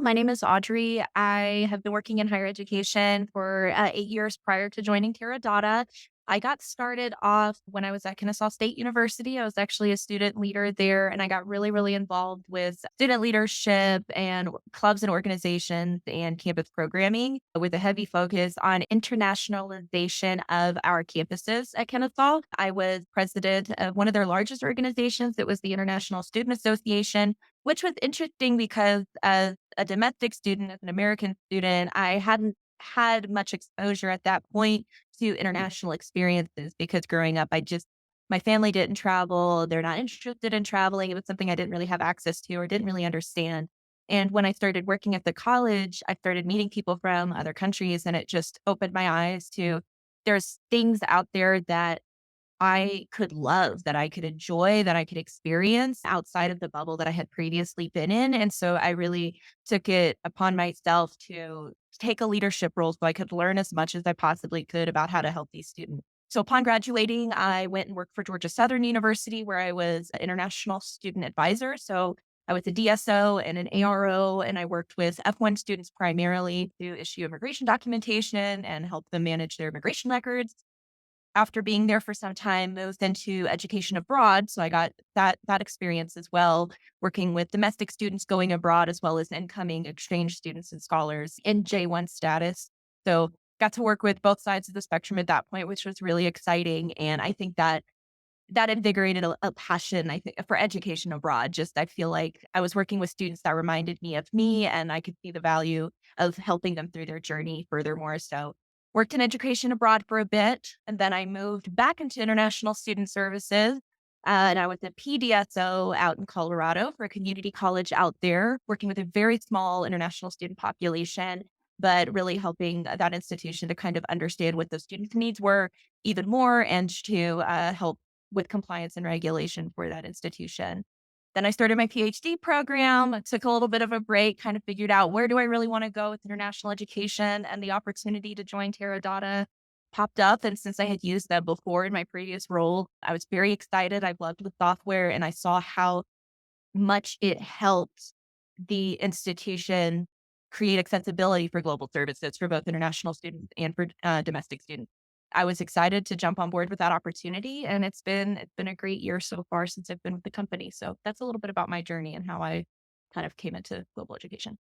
My name is Audrey. I have been working in higher education for 8 years prior to joining Terra Dotta. I got started off when I was at Kennesaw State University. I was actually a student leader there, and I got really, really involved with student leadership and clubs and organizations and campus programming with a heavy focus on internationalization of our campuses at Kennesaw. I was president of one of their largest organizations. It was the International Student Association, which was interesting because as a domestic student, as an American student, I hadn't had much exposure at that point to international experiences because growing up, my family didn't travel. They're not interested in traveling. It was something I didn't really have access to or didn't really understand. And when I started working at the college, I started meeting people from other countries, and it just opened my eyes to there's things out there that I could love, that I could enjoy, that I could experience outside of the bubble that I had previously been in. And so I really took it upon myself to take a leadership role so I could learn as much as I possibly could about how to help these students. So upon graduating, I went and worked for Georgia Southern University, where I was an international student advisor. So I was a DSO and an ARO, and I worked with F1 students primarily to issue immigration documentation and help them manage their immigration records. After being there for some time, moved into education abroad. So I got that experience as well, working with domestic students going abroad as well as incoming exchange students and scholars in J1 status. So got to work with both sides of the spectrum at that point, which was really exciting. And I think that invigorated a passion, I think, for education abroad. Just I feel like I was working with students that reminded me of me, and I could see the value of helping them through their journey furthermore. So worked in education abroad for a bit, and then I moved back into international student services. And I was a PDSO out in Colorado for a community college out there, working with a very small international student population, but really helping that institution to kind of understand what those students' needs were even more and to help with compliance and regulation for that institution. Then I started my PhD program. I took a little bit of a break, kind of figured out where do I really want to go with international education, and the opportunity to join Terra Dotta popped up. And since I had used them before in my previous role, I was very excited. I loved the software and I saw how much it helped the institution create accessibility for global services for both international students and for domestic students. I was excited to jump on board with that opportunity, and it's been a great year so far since I've been with the company. So that's a little bit about my journey and how I kind of came into global education.